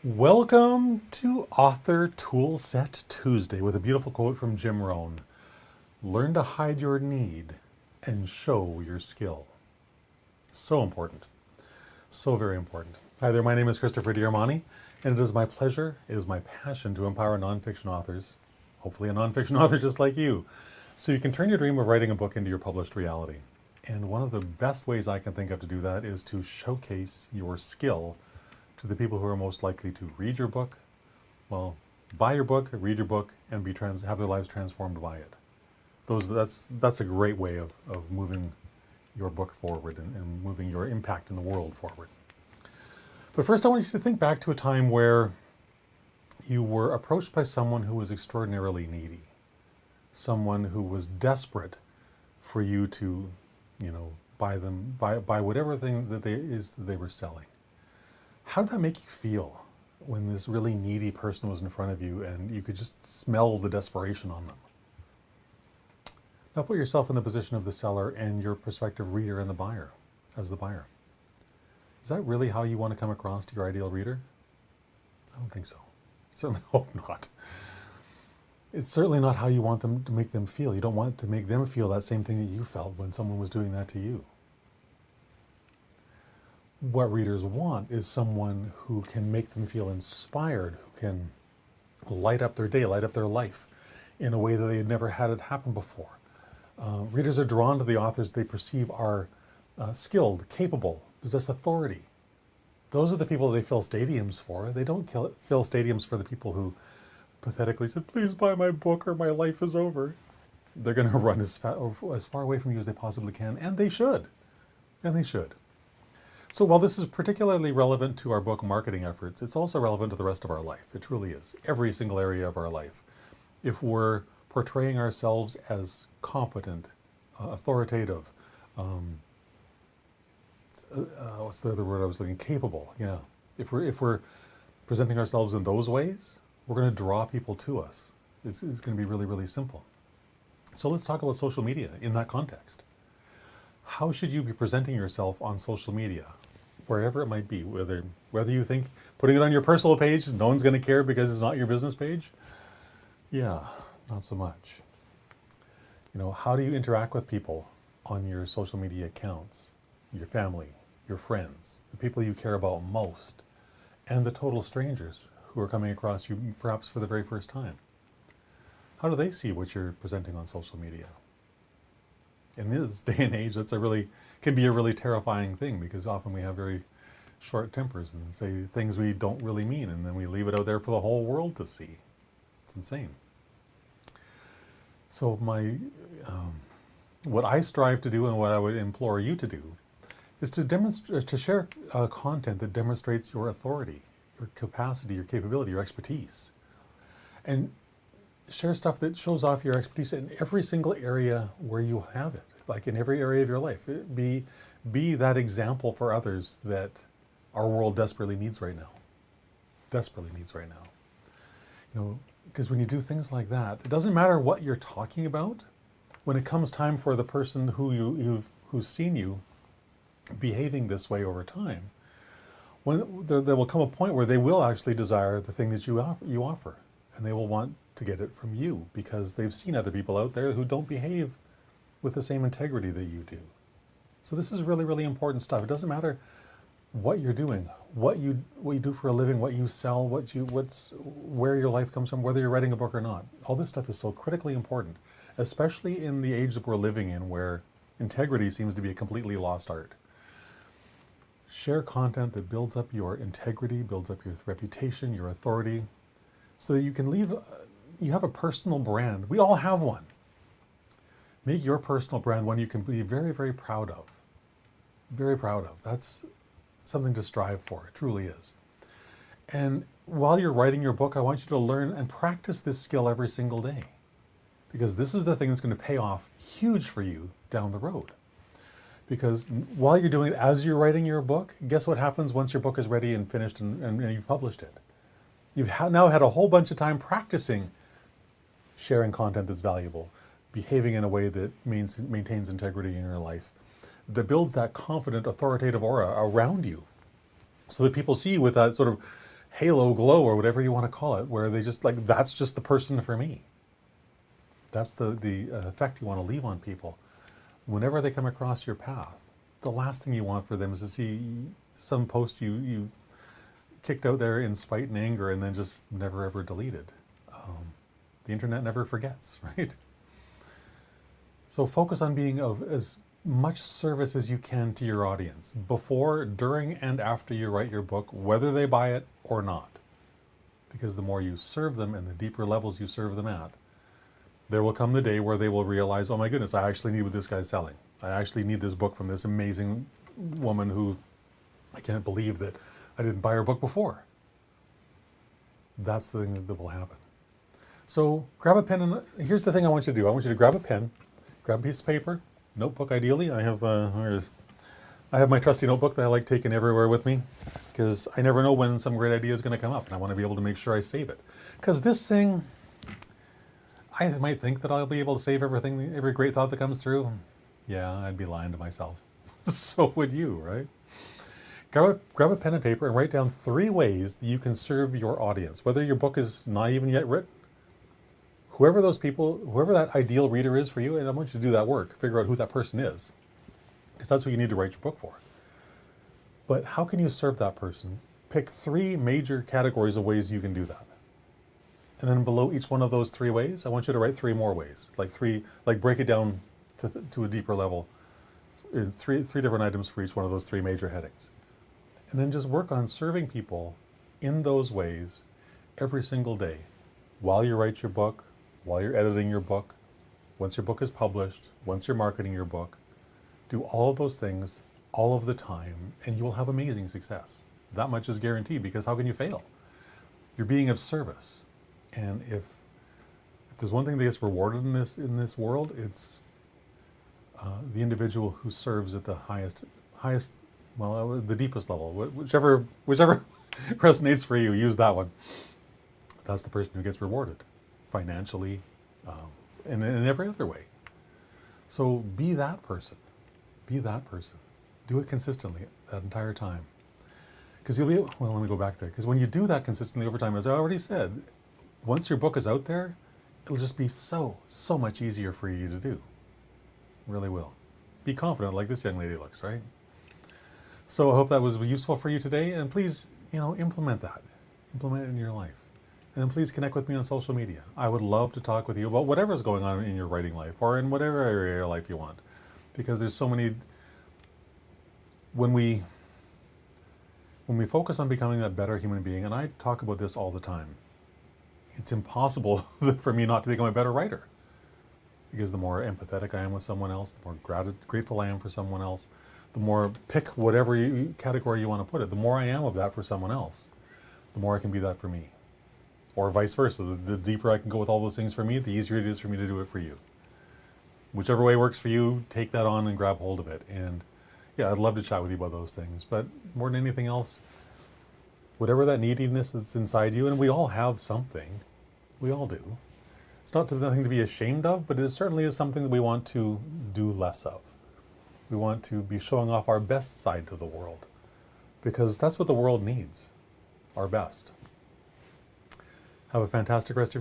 Welcome to Author Toolset Tuesday with a beautiful quote from Jim Rohn. Learn to hide your need and show your skill. So important. So very important. Hi there, my name is Christopher Diarmani, and it is my pleasure, it is my passion to empower nonfiction authors, hopefully a nonfiction author just like you, so you can turn your dream of writing a book into your published reality. And one of the best ways I can think of to do that is to showcase your skill to the people who are most likely to read your book, well, buy your book, read your book, and have their lives transformed by it. That's a great way of moving your book forward and moving your impact in the world forward. But first I want you to think back to a time where you were approached by someone who was extraordinarily needy, someone who was desperate for you to, buy whatever thing that they were selling. How did that make you feel when this really needy person was in front of you and you could just smell the desperation on them? Now put yourself in the position of the seller and your prospective reader and the buyer, as the buyer. Is that really how you want to come across to your ideal reader? I don't think so. I certainly hope not. It's certainly not how you want them to make them feel. You don't want to make them feel that same thing that you felt when someone was doing that to you. What readers want is someone who can make them feel inspired, who can light up their day, light up their life in a way that they had never had it happen before. Readers are drawn to the authors they perceive are skilled, capable, possess authority. Those are the people they fill stadiums for. They don't fill stadiums for the people who pathetically said, "Please buy my book or my life is over." They're going to run as far away from you as they possibly can, and they should. And they should. So while this is particularly relevant to our book marketing efforts, it's also relevant to the rest of our life. It truly is. Every single area of our life. If we're portraying ourselves as competent, authoritative, what's the other word I was looking? Capable. If we're presenting ourselves in those ways, we're going to draw people to us. It's going to be really, really simple. So let's talk about social media in that context. How should you be presenting yourself on social media, wherever it might be, whether you think putting it on your personal page, no one's going to care because it's not your business page? Yeah, not so much. How do you interact with people on your social media accounts? Your family, your friends, the people you care about most, and the total strangers who are coming across you perhaps for the very first time. How do they see what you're presenting on social media? In this day and age, can be a really terrifying thing, because often we have very short tempers and say things we don't really mean, and then we leave it out there for the whole world to see. It's insane. So what I strive to do, and what I would implore you to do, is to share content that demonstrates your authority, your capacity, your capability, your expertise, and share stuff that shows off your expertise in every single area where you have it, like in every area of your life. Be that example for others that our world desperately needs right now. Desperately needs right now. Because when you do things like that, it doesn't matter what you're talking about. When it comes time for the person who's seen you behaving this way over time, when there will come a point where they will actually desire the thing that you offer, and they will want to get it from you because they've seen other people out there who don't behave with the same integrity that you do. So this is really, really important stuff. It doesn't matter what you're doing, what you do for a living, what you sell, where your life comes from, whether you're writing a book or not. All this stuff is so critically important, especially in the age that we're living in, where integrity seems to be a completely lost art. Share content that builds up your integrity, builds up your reputation, your authority, so that you can you have a personal brand. We all have one. Make your personal brand one you can be very, very proud of. Very proud of. That's something to strive for. It truly is. And while you're writing your book, I want you to learn and practice this skill every single day, because this is the thing that's going to pay off huge for you down the road. Because while you're doing it as you're writing your book, guess what happens once your book is ready and finished and you've published it? You've now had a whole bunch of time practicing sharing content that's valuable, behaving in a way that maintains integrity in your life, that builds that confident, authoritative aura around you, so that people see you with that sort of halo glow or whatever you want to call it, where they just like, that's just the person for me. That's the effect you want to leave on people. Whenever they come across your path, the last thing you want for them is to see some post you kicked out there in spite and anger and then just never ever deleted. The internet never forgets, right? So focus on being of as much service as you can to your audience before, during, and after you write your book, whether they buy it or not. Because the more you serve them and the deeper levels you serve them at, there will come the day where they will realize, oh my goodness, I actually need what this guy's selling. I actually need this book from this amazing woman who I can't believe that I didn't buy her book before. That's the thing that will happen. So grab a pen, and here's the thing I want you to do. I want you to grab a pen, grab a piece of paper, notebook ideally. I have my trusty notebook that I like taking everywhere with me because I never know when some great idea is going to come up, and I want to be able to make sure I save it. Because this thing, I might think that I'll be able to save everything, every great thought that comes through. Yeah, I'd be lying to myself. So would you, right? Grab a pen and paper and write down 3 ways that you can serve your audience. Whether your book is not even yet written, whoever those people, whoever that ideal reader is for you, and I want you to do that work, figure out who that person is, because that's what you need to write your book for. But how can you serve that person? Pick 3 major categories of ways you can do that. And then below each one of those 3 ways, I want you to write 3 more ways, like break it down to a deeper level, in three different items for each one of those 3 major headings. And then just work on serving people in those ways every single day, while you write your book, while you're editing your book, once your book is published, once you're marketing your book. Do all of those things all of the time, and you will have amazing success. That much is guaranteed, because how can you fail? You're being of service. And if there's one thing that gets rewarded in this world, it's the individual who serves at the highest, the deepest level. Whichever resonates for you, use that one. That's the person who gets rewarded, financially, and in every other way. So be that person. Be that person. Do it consistently that entire time. Because you'll be, well, let me go back there. Because when you do that consistently over time, as I already said, once your book is out there, it'll just be so much easier for you to do. It really will. Be confident like this young lady looks, right? So I hope that was useful for you today, and please, implement that. Implement it in your life. And then please connect with me on social media. I would love to talk with you about whatever's going on in your writing life, or in whatever area of your life you want. Because there's so many, when we focus on becoming that better human being, and I talk about this all the time, it's impossible for me not to become a better writer. Because the more empathetic I am with someone else, the more grateful I am for someone else, the more, pick whatever category you want to put it, the more I am of that for someone else, the more I can be that for me. Or vice versa. The deeper I can go with all those things for me, the easier it is for me to do it for you. Whichever way works for you, take that on and grab hold of it. And yeah, I'd love to chat with you about those things. But more than anything else, whatever that neediness that's inside you, and we all have something, we all do. It's nothing to be ashamed of, but it certainly is something that we want to do less of. We want to be showing off our best side to the world, because that's what the world needs, our best. Have a fantastic rest of your